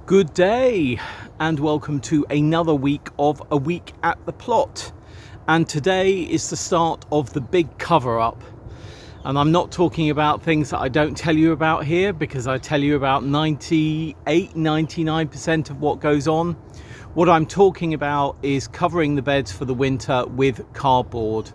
Good day and welcome to another week of A Week at the Plot. And today is the start of the big cover up. And I'm not talking about things that I don't tell you about here, because I tell you about 99% of what goes on. What I'm talking about is covering the beds for the winter with cardboard.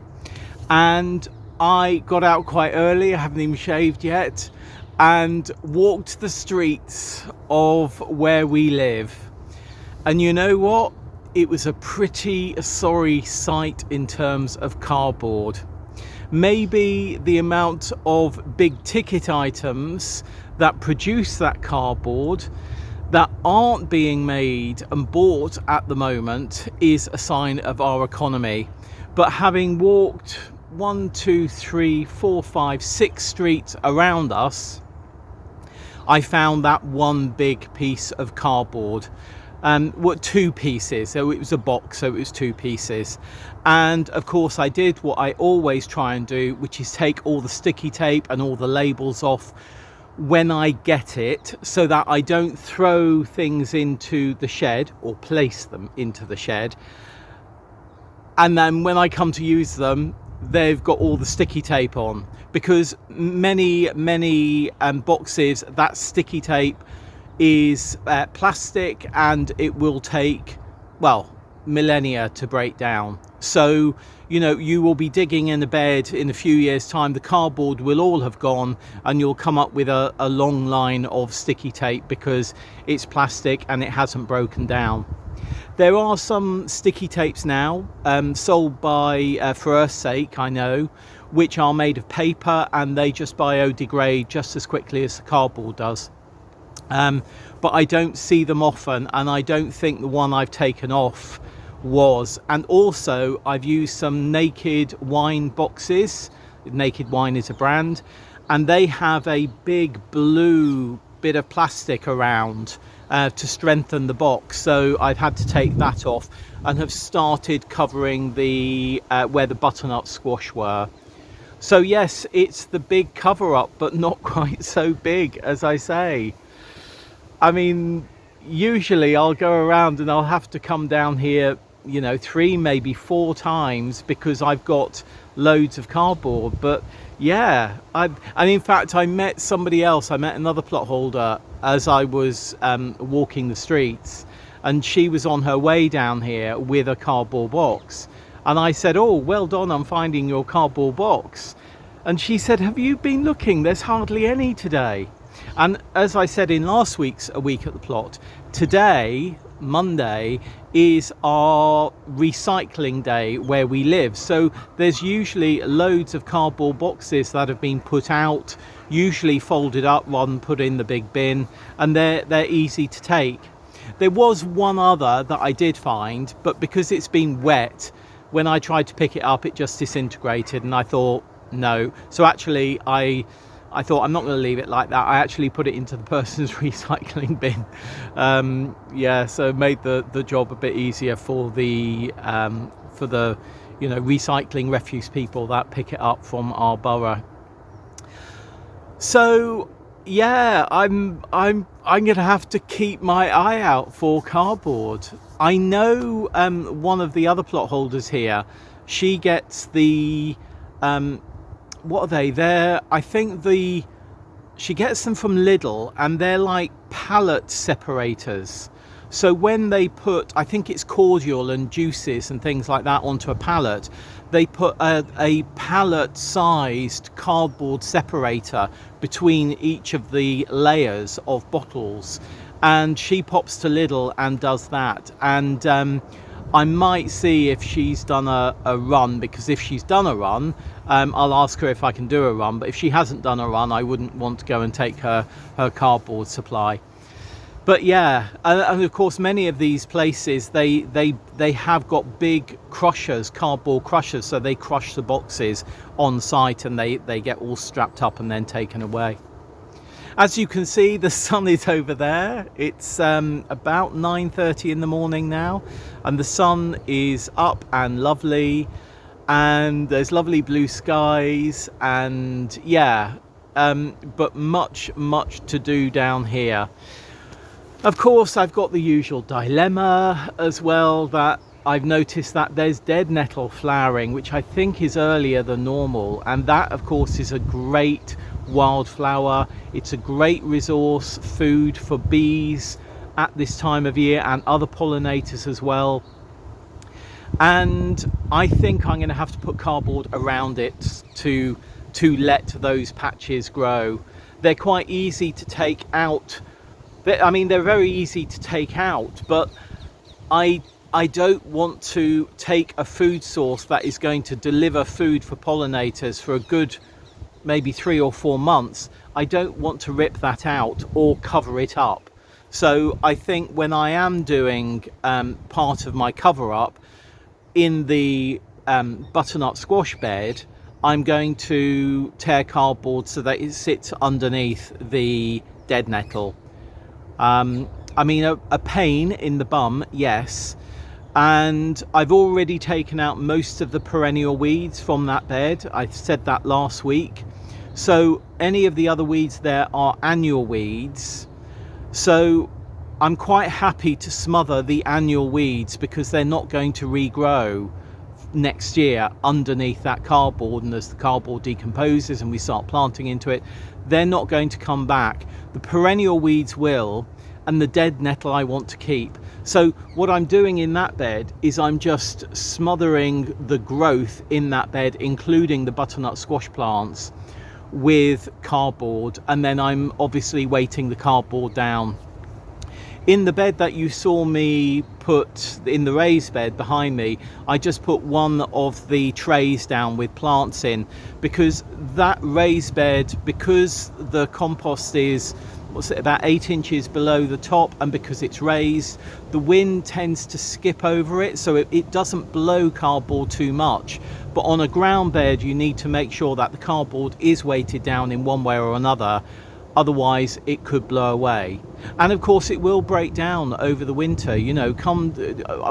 And I got out quite early, I haven't even shaved yet, and walked the streets of where we live. And you know what? It was a pretty sorry sight in terms of cardboard. Maybe the amount of big ticket items that produce that cardboard that aren't being made and bought at the moment is a sign of our economy. But having walked 6 streets around us, I found that one big piece of cardboard. Two pieces, so it was a box, so it was two pieces. And of course I did what I always try and do, which is take all the sticky tape and all the labels off when I get it, so that I don't throw things into the shed or place them into the shed, and then when I come to use them, they've got all the sticky tape on, because many boxes, that sticky tape is plastic and it will take, well, millennia to break down. So you will be digging in a bed in a few years time, the cardboard will all have gone, and you'll come up with a long line of sticky tape because it's plastic and it hasn't broken down. There are some sticky tapes now sold by For Earth's Sake, I know, which are made of paper and they just biodegrade just as quickly as the cardboard does. But I don't see them often, and I don't think the one I've taken off was. And also I've used some Naked Wine boxes. Naked Wine is a brand, and they have a big blue bit of plastic around to strengthen the box, so I've had to take that off and have started covering the where the butternut squash were. So yes, it's the big cover up, but not quite so big, as I say. I mean, usually I'll go around and I'll have to come down here 3, maybe 4 times, because I've got loads of cardboard. But yeah, and in fact I met somebody else, I met another plot holder as I was walking the streets, and she was on her way down here with a cardboard box, and I said, "Oh, well done on finding your cardboard box." And she said, "Have you been looking? There's hardly any today." And as I said in last week's A Week at the Plot, today, Monday, is our recycling day where we live. So there's usually loads of cardboard boxes that have been put out, usually folded up rather than put in the big bin, and they're easy to take. There was one other that I did find, but because it's been wet, when I tried to pick it up, it just disintegrated, and I thought, no. So actually I thought, I'm not going to leave it like that. I actually put it into the person's recycling bin. So it made the job a bit easier for the recycling refuse people that pick it up from our borough. So yeah, I'm going to have to keep my eye out for cardboard. I know one of the other plot holders here, she gets the what are they? She gets them from Lidl, and they're like pallet separators. So when they put, I think it's cordial and juices and things like that onto a pallet, they put a pallet-sized cardboard separator between each of the layers of bottles. And she pops to Lidl and does that. And I might see if she's done a run, because if she's done a run, I'll ask her if I can do a run. But if she hasn't done a run, I wouldn't want to go and take her cardboard supply. But yeah, and of course many of these places, they have got big crushers, cardboard crushers, so they crush the boxes on site, and they get all strapped up and then taken away. As you can see, the sun is over there. It's about 9:30 in the morning now, and the sun is up and lovely, and there's lovely blue skies, and yeah, but much to do down here. Of course, I've got the usual dilemma as well, that I've noticed that there's dead nettle flowering, which I think is earlier than normal, and that of course is a great wildflower. It's a great resource food for bees at this time of year and other pollinators as well. And I think I'm going to have to put cardboard around it to let those patches grow. They're quite easy to take out. I mean, they're very easy to take out, but I don't want to take a food source that is going to deliver food for pollinators for a good maybe 3 or 4 months. I don't want to rip that out or cover it up. So I think when I am doing part of my cover up in the butternut squash bed, I'm going to tear cardboard so that it sits underneath the dead nettle. I mean, a pain in the bum, yes. And I've already taken out most of the perennial weeds from that bed. I said that last week. So any of the other weeds there are annual weeds. So I'm quite happy to smother the annual weeds because they're not going to regrow next year underneath that cardboard, and as the cardboard decomposes and we start planting into it, they're not going to come back. The perennial weeds will, and the dead nettle I want to keep. So what I'm doing in that bed is I'm just smothering the growth in that bed, including the butternut squash plants, with cardboard, and then I'm obviously weighting the cardboard down. In the bed that you saw me put in the raised bed behind me, I just put one of the trays down with plants in, because that raised bed, because the compost is about 8 inches below the top, and because it's raised, the wind tends to skip over it, so it doesn't blow cardboard too much. But on a ground bed, you need to make sure that the cardboard is weighted down in one way or another, otherwise it could blow away. And of course it will break down over the winter. You know,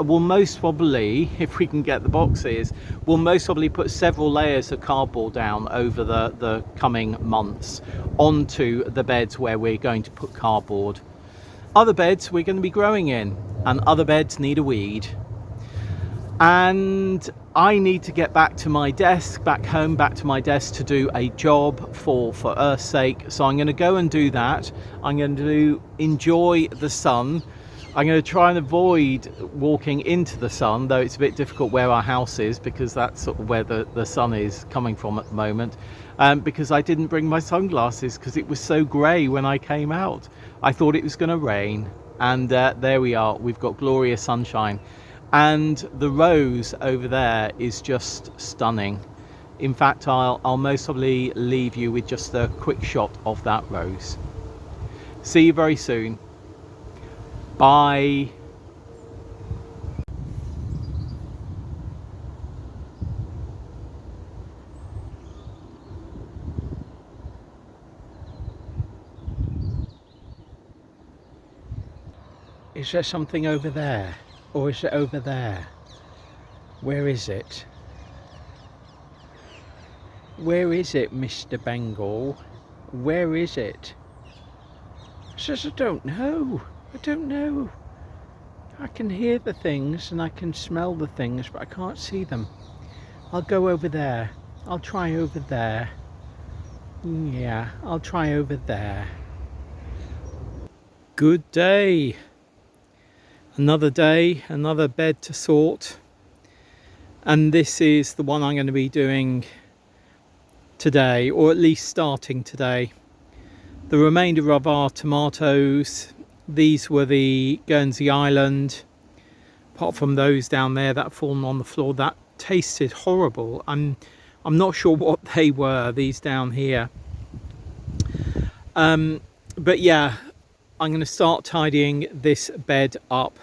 we'll most probably, if we can get the boxes, we'll most probably put several layers of cardboard down over the coming months onto the beds where we're going to put cardboard. Other beds we're going to be growing in, and other beds need a weed. And I need to get back to my desk, back to my desk to do a job for Earth's sake. So I'm going to go and do that. I'm going to enjoy the sun. I'm going to try and avoid walking into the sun, though it's a bit difficult where our house is, because that's sort of where the sun is coming from at the moment. Because I didn't bring my sunglasses because it was so grey when I came out. I thought it was going to rain, and there we are. We've got glorious sunshine. And the rose over there is just stunning. In fact, I'll most probably leave you with just a quick shot of that rose. See you very soon. Bye. Is there something over there? Or is it over there? Where is it? Where is it, Mr. Bengal? Where is it? Says, I don't know. I don't know. I can hear the things and I can smell the things, but I can't see them. I'll go over there. I'll try over there. Yeah, I'll try over there. Good day. Another day, another bed to sort, and this is the one I'm going to be doing today, or at least starting today. The remainder of our tomatoes, these were the Guernsey Island, apart from those down there that fallen on the floor that tasted horrible. I'm not sure what they were, these down here. But yeah, I'm going to start tidying this bed up.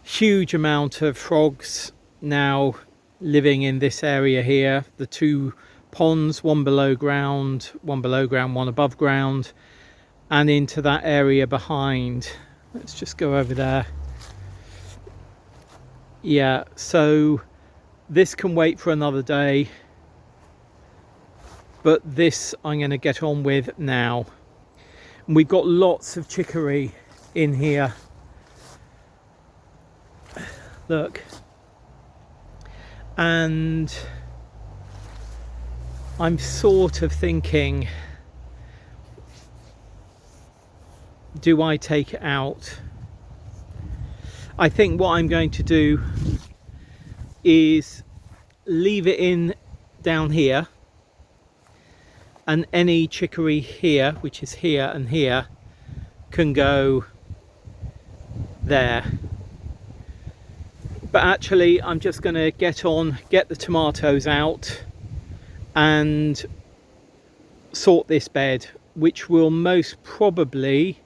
Huge amount of frogs now living in this area here. The two ponds, one below ground, one above ground, and into that area behind. Let's just go over there. Yeah, so this can wait for another day, but this I'm going to get on with now. And we've got lots of chicory in here. Look. And I'm sort of thinking, do I take it out? I think what I'm going to do is leave it in down here, and any chicory here, which is here and here, can go there. But actually I'm just going to get the tomatoes out and sort this bed, which will most probably,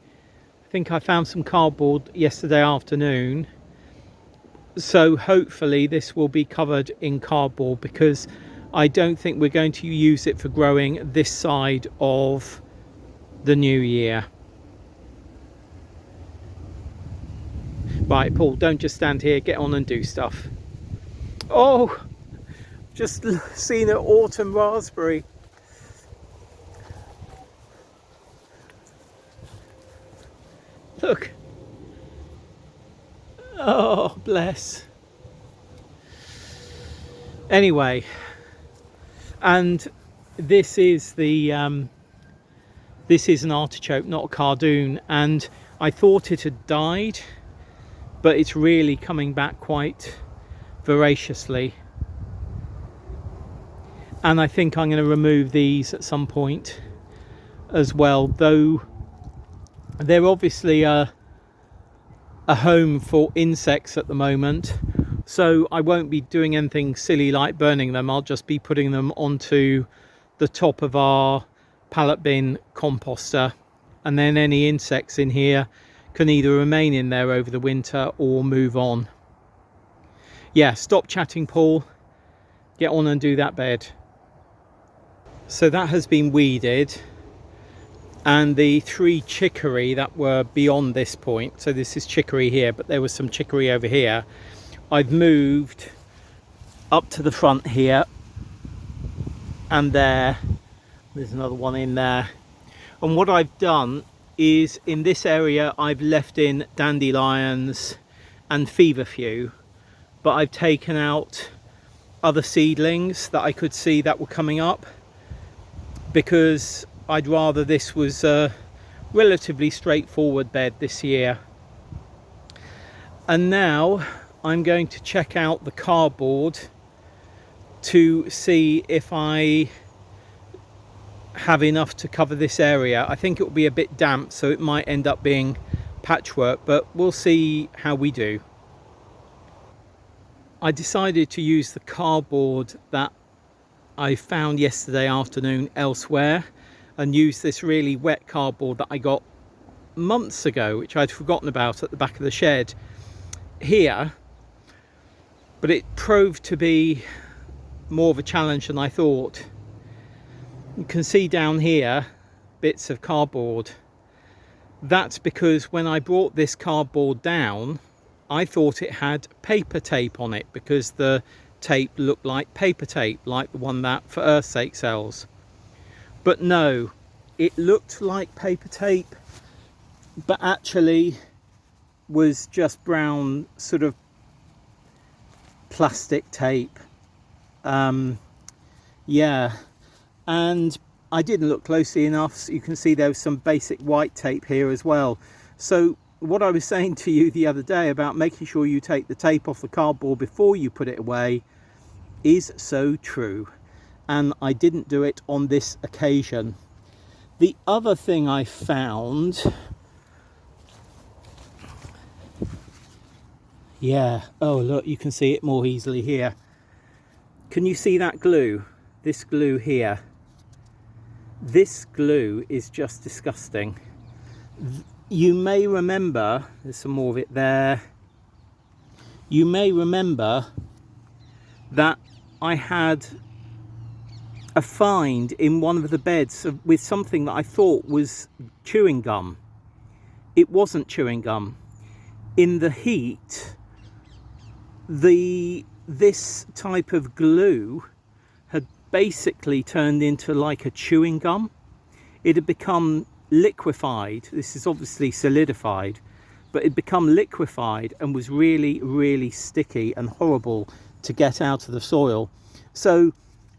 I think I found some cardboard yesterday afternoon, so hopefully this will be covered in cardboard, because I don't think we're going to use it for growing this side of the new year. Right, Paul, don't just stand here, get on and do stuff. Oh, just seen an autumn raspberry. Look. Oh, bless. Anyway, and this is the this is an artichoke, not a cardoon, and I thought it had died, but it's really coming back quite voraciously. And I think I'm going to remove these at some point as well, though they're obviously a home for insects at the moment, so I won't be doing anything silly like burning them. I'll just be putting them onto the top of our pallet bin composter, and then any insects in here can either remain in there over the winter or move on. Yeah, stop chatting, Paul, get on and do that bed. So that has been weeded, and the 3 chicory that were beyond this point, so this is chicory here, but there was some chicory over here, I've moved up to the front here, and there's another one in there. And what I've done is, in this area I've left in dandelions and feverfew, but I've taken out other seedlings that I could see that were coming up, because I'd rather this was a relatively straightforward bed this year. And now I'm going to check out the cardboard to see if I have enough to cover this area. I think it will be a bit damp, so it might end up being patchwork, but we'll see how we do. I decided to use the cardboard that I found yesterday afternoon elsewhere, and use this really wet cardboard that I got months ago, which I'd forgotten about, at the back of the shed here. But it proved to be more of a challenge than I thought. You can see down here bits of cardboard. That's because when I brought this cardboard down, I thought it had paper tape on it, because the tape looked like paper tape, like the one that For Earth's Sake sells. But no, it looked like paper tape, but actually was just brown sort of plastic tape. Yeah, and I didn't look closely enough, so you can see there was some basic white tape here as well. So what I was saying to you the other day about making sure you take the tape off the cardboard before you put it away is so true. And I didn't do it on this occasion. The other thing I found, yeah, oh look, you can see it more easily here. Can you see that glue? This glue here. This glue is just disgusting. You may remember, there's some more of it there. You may remember that I had a find in one of the beds with something that I thought was chewing gum. It wasn't chewing gum. In the heat, this type of glue had basically turned into like a chewing gum. It had become liquefied. This is obviously solidified, but it become liquefied and was really, really sticky and horrible to get out of the soil. So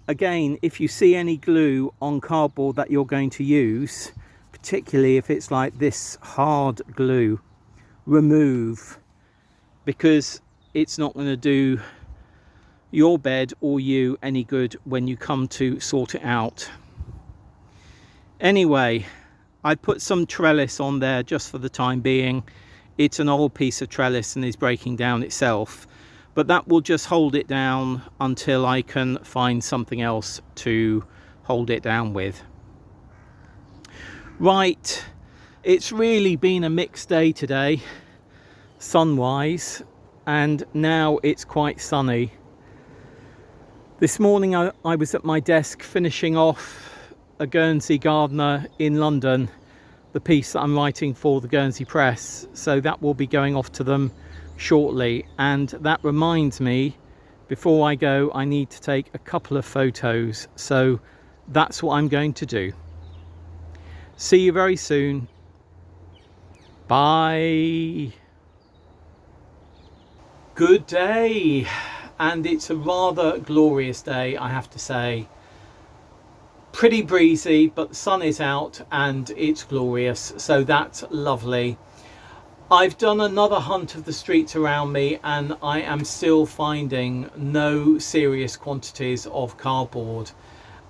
again, if you see any glue on cardboard that you're going to use, particularly if it's like this hard glue, remove, because it's not going to do your bed or you any good when you come to sort it out. Anyway, I put some trellis on there just for the time being. It's an old piece of trellis and is breaking down itself, but that will just hold it down until I can find something else to hold it down with. Right, it's really been a mixed day today, sun-wise, and now it's quite sunny. This morning I was at my desk finishing off a Guernsey gardener in London, the piece that I'm writing for the Guernsey Press, so that will be going off to them shortly. And that reminds me, before I go, I need to take a couple of photos, so that's what I'm going to do. See you very soon. Bye. Good day. And it's a rather glorious day, I have to say. Pretty breezy, but the sun is out and it's glorious, so that's lovely. I've done another hunt of the streets around me and I am still finding no serious quantities of cardboard.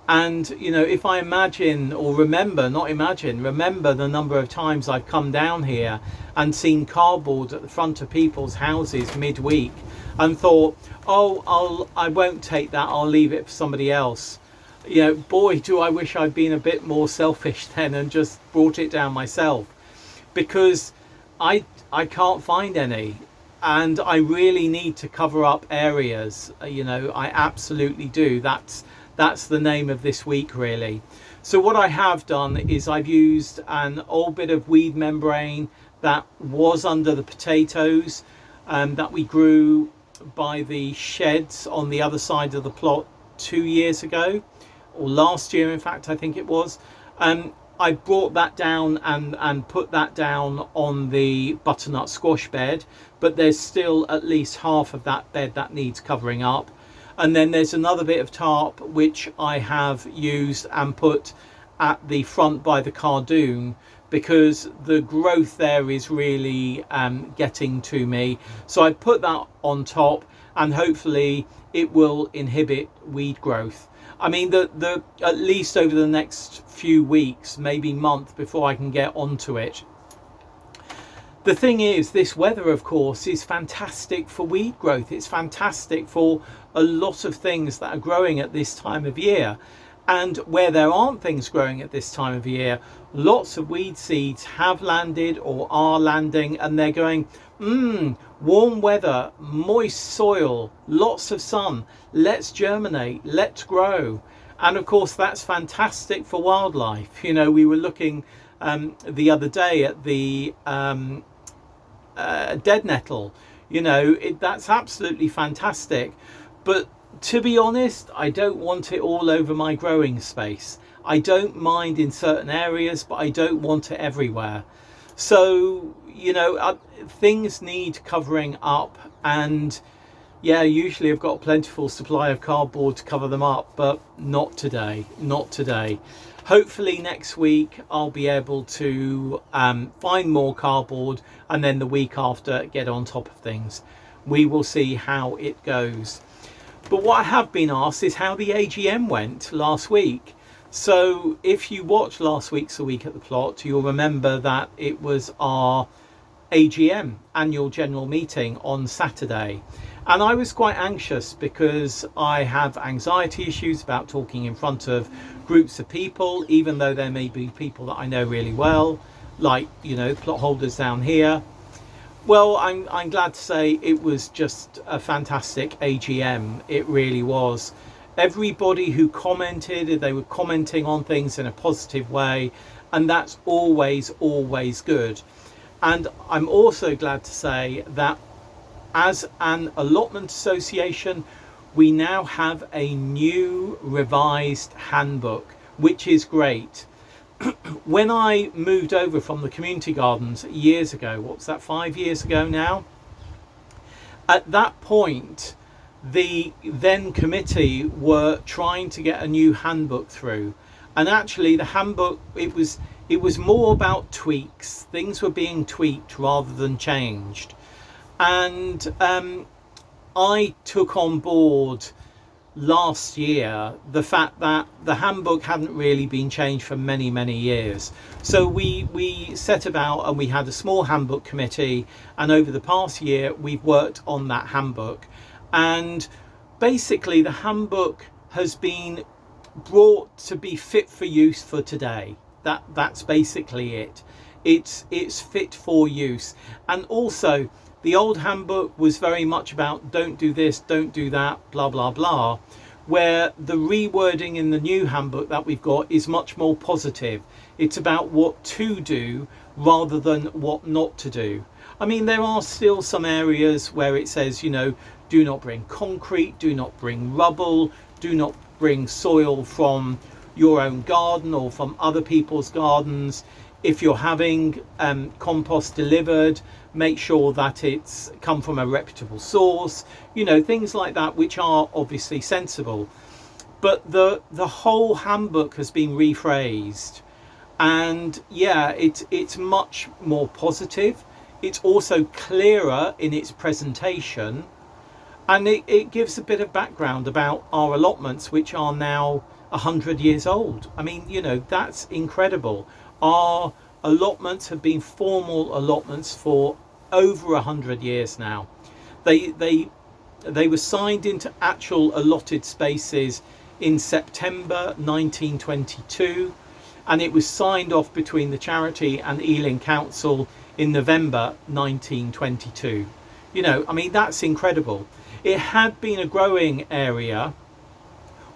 And you know, if I imagine, or remember the number of times I've come down here and seen cardboard at the front of people's houses midweek and thought, oh, I won't take that, I'll leave it for somebody else. You know, boy, do I wish I'd been a bit more selfish then and just brought it down myself, because I can't find any, and I really need to cover up areas. You know, I absolutely do. That's the name of this week, really. So what I have done is I've used an old bit of weed membrane that was under the potatoes that we grew by the sheds on the other side of the plot 2 years ago, or last year in fact, I think it was. I brought that down and put that down on the butternut squash bed, but there's still at least half of that bed that needs covering up. And then there's another bit of tarp which I have used and put at the front by the cardoon, because the growth there is really getting to me. So I put that on top and hopefully it will inhibit weed growth. I mean, at least over the next few weeks, maybe month, before I can get onto it. The thing is, this weather, of course, is fantastic for weed growth. It's fantastic for a lot of things that are growing at this time of year. And where there aren't things growing at this time of year, lots of weed seeds have landed or are landing, and they're going, warm weather, moist soil, lots of sun, let's germinate, let's grow. And of course, that's fantastic for wildlife. You know, we were looking the other day at the dead nettle. You know, that's absolutely fantastic. But to be honest, I don't want it all over my growing space. I don't mind in certain areas, but I don't want it everywhere. So, you know, things need covering up, and yeah, usually I've got a plentiful supply of cardboard to cover them up, but not today, not today. Hopefully next week I'll be able to find more cardboard, and then the week after get on top of things. We will see how it goes. But what I have been asked is how the AGM went last week. So if you watched last week's A Week at the Plot, you'll remember that it was our AGM, annual general meeting, on Saturday. And I was quite anxious because I have anxiety issues about talking in front of groups of people, even though there may be people that I know really well, like, you know, plot holders down here. Well, I'm glad to say it was just a fantastic AGM. It really was. Everybody who commented, they were commenting on things in a positive way, and that's always good. And I'm also glad to say that as an allotment association, we now have a new revised handbook, which is great. when I moved over from the community gardens years ago, what's that, 5 years ago now? At that point, the then committee were trying to get a new handbook through, and actually the handbook, it was more about tweaks. Things were being tweaked rather than changed, and I took on board last year the fact that the handbook hadn't really been changed for many years. So we set about and we had a small handbook committee, and over the past year we've worked on that handbook, and basically the handbook has been brought to be fit for use for today. That's basically it. It's fit for use. And also, the old handbook was very much about don't do this, don't do that, blah blah blah, where the rewording in the new handbook that we've got is much more positive. It's about what to do rather than what not to do. I mean, there are still some areas where it says, you know, do not bring concrete, do not bring rubble, do not bring soil from your own garden or from other people's gardens. If you're having compost delivered, make sure that it's come from a reputable source, you know, things like that, which are obviously sensible. But the whole handbook has been rephrased, and yeah, it's much more positive. It's also clearer in its presentation, and it gives a bit of background about our allotments, which are now 100 years old. I mean, you know, that's incredible. Our allotments have been formal allotments for over 100 years now. They were signed into actual allotted spaces in September 1922, and it was signed off between the charity and Ealing Council in November 1922. You know, I mean, that's incredible. It had been a growing area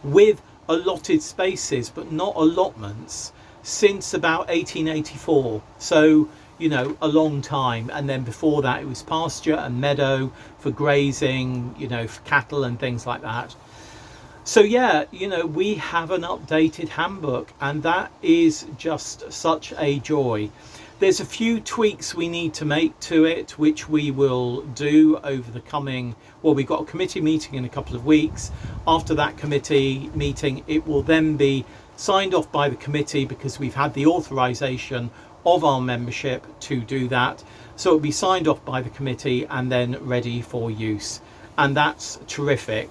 with allotted spaces but not allotments since about 1884, so you know, a long time. And then before that it was pasture and meadow for grazing, you know, for cattle and things like that. So yeah, you know, we have an updated handbook, and that is just such a joy. There's a few tweaks we need to make to it, which we will do over the coming, well, we've got a committee meeting in a couple of weeks. After that committee meeting, it will then be signed off by the committee, because we've had the authorization of our membership to do that. So it'll be signed off by the committee and then ready for use, and that's terrific.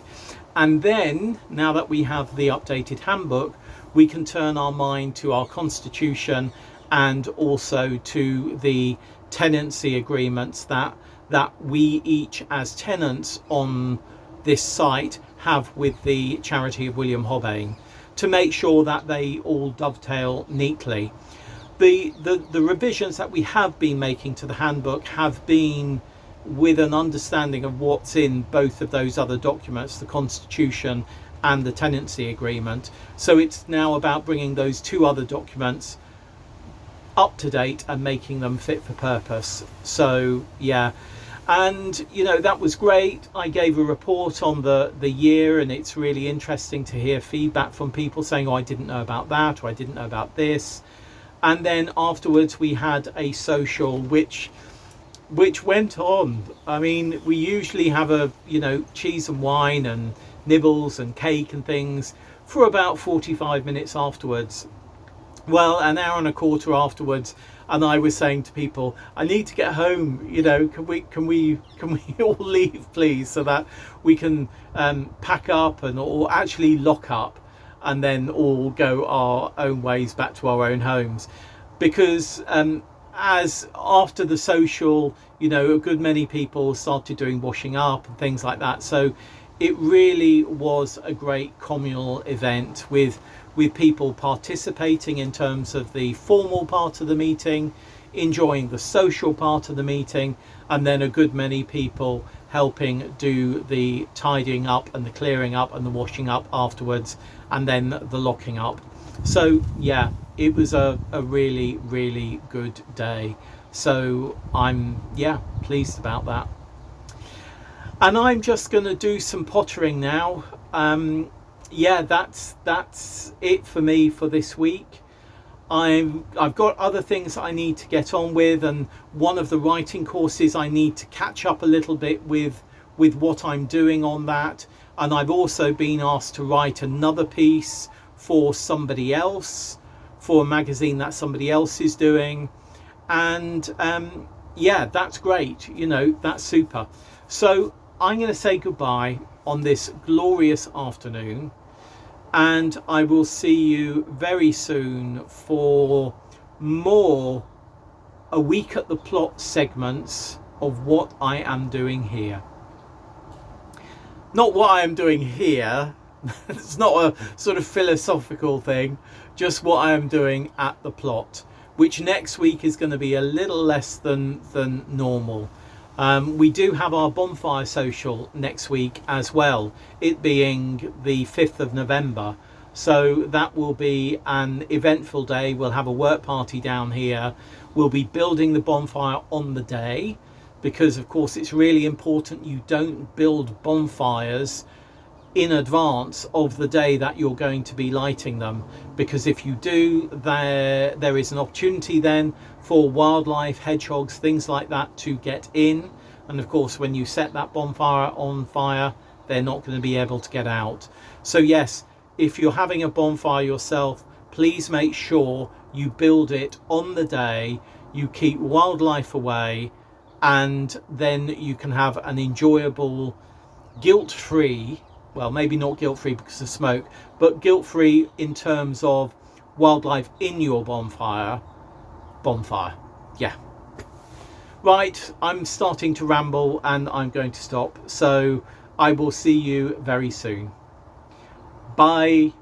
And then, now that we have the updated handbook, we can turn our mind to our constitution and also to the tenancy agreements that we each as tenants on this site have with the charity of William Hobbain, to make sure that they all dovetail neatly. The revisions that we have been making to the handbook have been with an understanding of what's in both of those other documents, the constitution and the tenancy agreement. So it's now about bringing those two other documents up to date and making them fit for purpose. So yeah, and you know, that was great. I gave a report on the year, and it's really interesting to hear feedback from people saying, oh, I didn't know about that, or I didn't know about this. And then afterwards we had a social which went on. I mean, we usually have a, you know, cheese and wine and nibbles and cake and things for about 45 minutes afterwards. Well, an hour and a quarter afterwards, and I was saying to people, I need to get home, you know, can we all leave please, so that we can pack up and or actually lock up and then all go our own ways back to our own homes. Because as after the social, you know, a good many people started doing washing up and things like that. So it really was a great communal event with people participating in terms of the formal part of the meeting, enjoying the social part of the meeting, and then a good many people helping do the tidying up and the clearing up and the washing up afterwards, and then the locking up. So yeah, it was a really good day. So I'm pleased about that. And I'm just going to do some pottering now. That's it for me for this week. I've got other things I need to get on with, and one of the writing courses I need to catch up a little bit with what I'm doing on that. And I've also been asked to write another piece for somebody else, for a magazine that somebody else is doing. And yeah, that's great, you know, that's super. So I'm going to say goodbye on this glorious afternoon, and I will see you very soon for more a week at the plot segments of what I am doing here. Not what I am doing here, it's not a sort of philosophical thing, just what I am doing at the plot, which next week is going to be a little less than normal. We do have our bonfire social next week as well, it being the 5th of November. So that will be an eventful day. We'll have a work party down here. We'll be building the bonfire on the day, because of course it's really important you don't build bonfires in advance of the day that you're going to be lighting them, because if you do, there is an opportunity then for wildlife, hedgehogs, things like that to get in, and of course when you set that bonfire on fire, they're not going to be able to get out. So yes, if you're having a bonfire yourself, please make sure you build it on the day, you keep wildlife away, and then you can have an enjoyable, guilt-free, well, maybe not guilt-free because of smoke, but guilt-free in terms of wildlife in your bonfire. Yeah. Right, I'm starting to ramble and I'm going to stop. So I will see you very soon. Bye.